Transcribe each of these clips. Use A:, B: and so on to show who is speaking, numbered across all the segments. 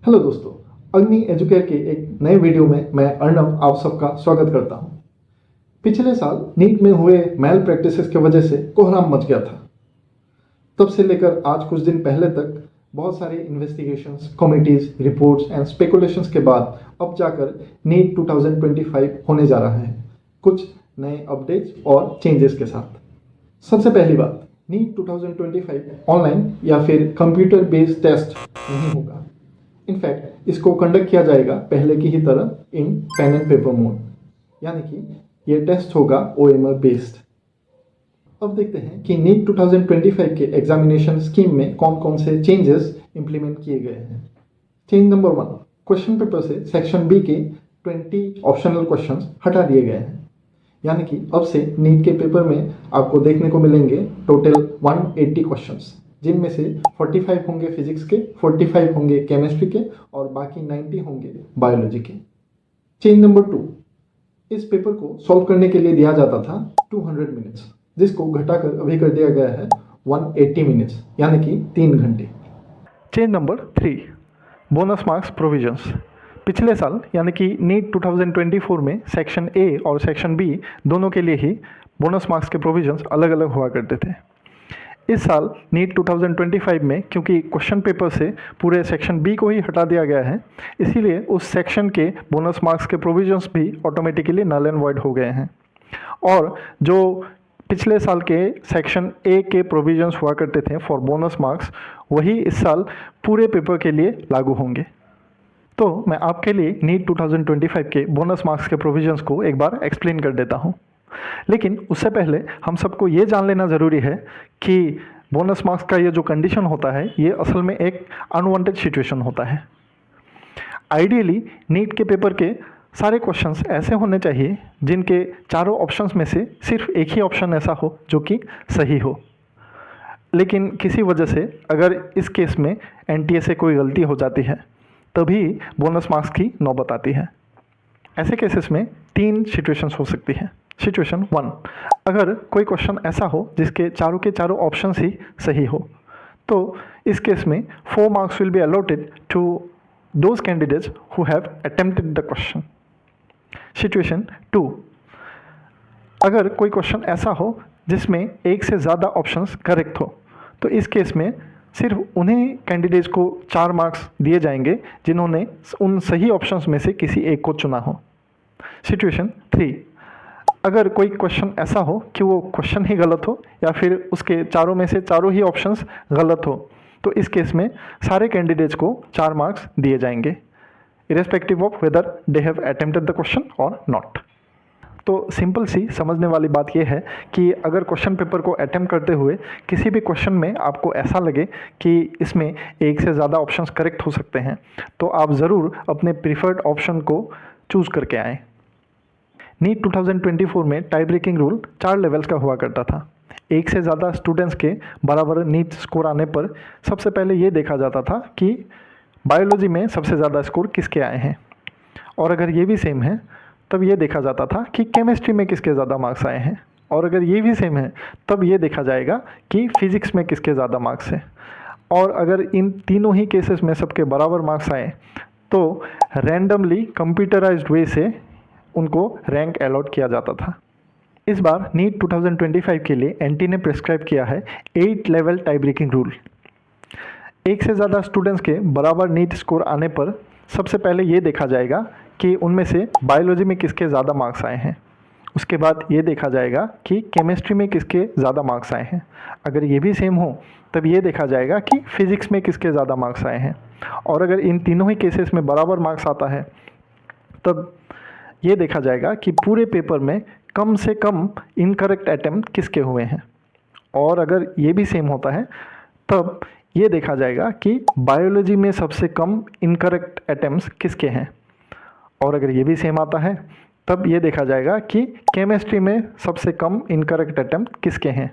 A: Hello दोस्तों, अग्नि educare के एक नए वीडियो में मैं अर्णव आप सबका स्वागत करता हूं। पिछले साल नीट में हुए मैल प्रैक्टिसेस की वजह से कोहराम मच गया था। तब से लेकर आज कुछ दिन पहले तक बहुत सारे investigations, committees, reports and speculations के बाद अब जाकर नीट 2025 होने जा रहा है, कुछ नए अपडेट्स और चेंजेस के साथ। सबसे पहली बात, नीट 2025 ऑनलाइन या फिर कंप्यूटर बेस्ड टेस्ट नहीं होगा। इनफैक्ट इसको कंडक्ट किया जाएगा पहले की ही तरह इन पेन एंड पेपर मोड, यानी कि ये टेस्ट होगा OMR बेस्ड। अब देखते हैं कि नीट 2025 के एग्जामिनेशन स्कीम में कौन कौन से चेंजेस इंप्लीमेंट किए गए हैं। चेंज नंबर 1, क्वेश्चन पेपर से सेक्शन बी के 20 ऑप्शनल क्वेश्चंस हटा दिए गए हैं, यानी कि अब से नीट के पेपर में आपको देखने को मिलेंगे टोटल 180 क्वेश्चंस, जिनमें से 45 होंगे फिजिक्स के, 45 होंगे केमिस्ट्री के और बाकी 90 होंगे बायोलॉजी के। चेंज नंबर 2, इस पेपर को सॉल्व करने के लिए दिया जाता था 200 मिनट्स, जिसको घटाकर अभी कर दिया गया है 180 मिनट्स, यानी कि 3 घंटे।
B: Change number 3, bonus marks provisions. पिछले साल यानी कि नीट 2024 में सेक्शन ए और सेक्शन बी दोनों के लिए ही बोनस मार्क्स के प्रोविजंस अलग अलग हुआ करते थे। इस साल नीट 2025 में क्योंकि क्वेश्चन पेपर से पूरे सेक्शन बी को ही हटा दिया गया है, इसीलिए उस सेक्शन के बोनस मार्क्स के प्रोविजंस भी ऑटोमेटिकली नल एंड वॉइड हो गए हैं और जो पिछले साल के सेक्शन ए के प्रोविजंस हुआ करते थे फॉर बोनस मार्क्स, वही इस साल पूरे पेपर के लिए लागू होंगे। तो मैं आपके लिए नीट 2025 के बोनस मार्क्स के प्रोविजंस को एक बार एक्सप्लेन कर देता हूँ। लेकिन उससे पहले हम सबको ये जान लेना ज़रूरी है कि बोनस मार्क्स का ये जो कंडीशन होता है, ये असल में एक अनवांटेड सिचुएशन होता है। आइडियली नीट के पेपर के सारे क्वेश्चंस ऐसे होने चाहिए जिनके चारों ऑप्शंस में से सिर्फ एक ही ऑप्शन ऐसा हो जो कि सही हो, लेकिन किसी वजह से अगर इस केस में NTA से कोई गलती हो जाती है तभी बोनस मार्क्स की नौबत आती है। ऐसे केसेस में 3 सिचुएशंस हो सकती हैं। सिचुएशन 1, अगर कोई क्वेश्चन ऐसा हो जिसके चारों के चारों ऑप्शंस ही सही हो, तो इस केस में 4 marks will be allotted to those candidates who have attempted the question. Situation 2, अगर कोई क्वेश्चन ऐसा हो जिसमें एक से ज़्यादा ऑप्शंस करेक्ट हो, तो इस केस में सिर्फ उन्हीं कैंडिडेट्स को 4 मार्क्स दिए जाएंगे जिन्होंने उन सही ऑप्शंस में से किसी एक को चुना हो। सिचुएशन 3, अगर कोई क्वेश्चन ऐसा हो कि वो क्वेश्चन ही गलत हो या फिर उसके चारों में से चारों ही ऑप्शंस गलत हो, तो इस केस में सारे कैंडिडेट्स को 4 मार्क्स दिए जाएंगे irrespective of whether they have attempted the question और नॉट। तो सिंपल सी समझने वाली बात यह है कि अगर क्वेश्चन पेपर को अटेम्प्ट करते हुए किसी भी क्वेश्चन में आपको ऐसा लगे कि इसमें एक से ज़्यादा ऑप्शंस करेक्ट हो सकते हैं, तो आप ज़रूर अपने प्रीफर्ड ऑप्शन को चूज़ करके आएँ। नीट 2024 में टाई ब्रेकिंग रूल 4 लेवल्स का हुआ करता था। एक से ज़्यादा स्टूडेंट्स के बराबर नीट स्कोर आने पर सबसे पहले ये देखा जाता था कि बायोलॉजी में सबसे ज़्यादा स्कोर किसके आए हैं, और अगर ये भी सेम है तब ये देखा जाता था कि केमिस्ट्री में किसके ज़्यादा मार्क्स आए हैं, और अगर ये भी सेम है तब ये देखा जाएगा कि फिज़िक्स में किसके ज़्यादा मार्क्स हैं। और अगर इन तीनों ही केसेस में सबके बराबर मार्क्स आए तो रैंडमली कंप्यूटराइज्ड वे से उनको रैंक अलॉट किया जाता था। इस बार नीट 2025 के लिए NT ने प्रिस्क्राइब किया है 8 लेवल टाई ब्रेकिंग रूल। एक से ज़्यादा स्टूडेंट्स के बराबर नीट स्कोर आने पर सबसे पहले ये देखा जाएगा कि उनमें से बायोलॉजी में किसके ज़्यादा मार्क्स आए हैं। उसके बाद ये देखा जाएगा कि केमिस्ट्री में किसके ज़्यादा मार्क्स आए हैं। अगर ये भी सेम हो तब ये देखा जाएगा कि फिज़िक्स में किसके ज़्यादा मार्क्स आए हैं, और अगर इन तीनों ही केसेस में बराबर मार्क्स आता है तब ये देखा जाएगा कि पूरे पेपर में कम से कम इनकरेक्ट अटेम्प्ट किसके हुए हैं, और अगर ये भी सेम होता है तब ये देखा जाएगा कि बायोलॉजी में सबसे कम इनकरेक्ट अटेम्प्ट्स किसके हैं, और अगर ये भी सेम आता है तब ये देखा जाएगा कि केमिस्ट्री में सबसे कम इनकरेक्ट अटेम्प्ट किसके हैं,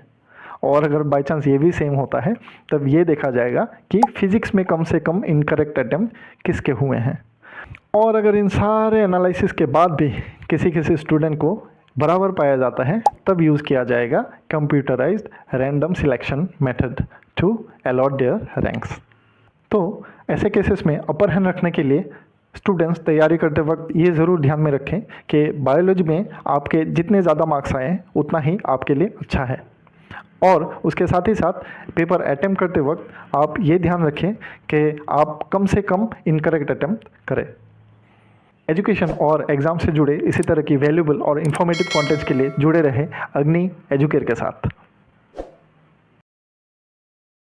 B: और अगर बाई चांस ये भी सेम होता है तब ये देखा जाएगा कि फिज़िक्स में कम से कम इनकरेक्ट अटेम्प्ट किसके हुए हैं। और अगर इन सारे एनालिसिस के बाद भी किसी किसी स्टूडेंट को बराबर पाया जाता है तब यूज़ किया जाएगा computerised random selection method to allot their ranks. तो ऐसे केसेस में अपर हैंड रखने के लिए स्टूडेंट्स तैयारी करते वक्त ये ज़रूर ध्यान में रखें कि बायोलॉजी में आपके जितने ज़्यादा मार्क्स आए उतना ही आपके लिए अच्छा है। और उसके साथ ही साथ पेपर अटैम्प्ट करते वक्त आप ये ध्यान रखें कि आप कम से कम इनकरेक्ट अटैम्प्ट करें। एजुकेशन और एग्ज़ाम से जुड़े इसी तरह की वैल्यूबल और इन्फॉर्मेटिव कंटेंट्स के लिए जुड़े रहें अग्नि एजुकेयर के साथ।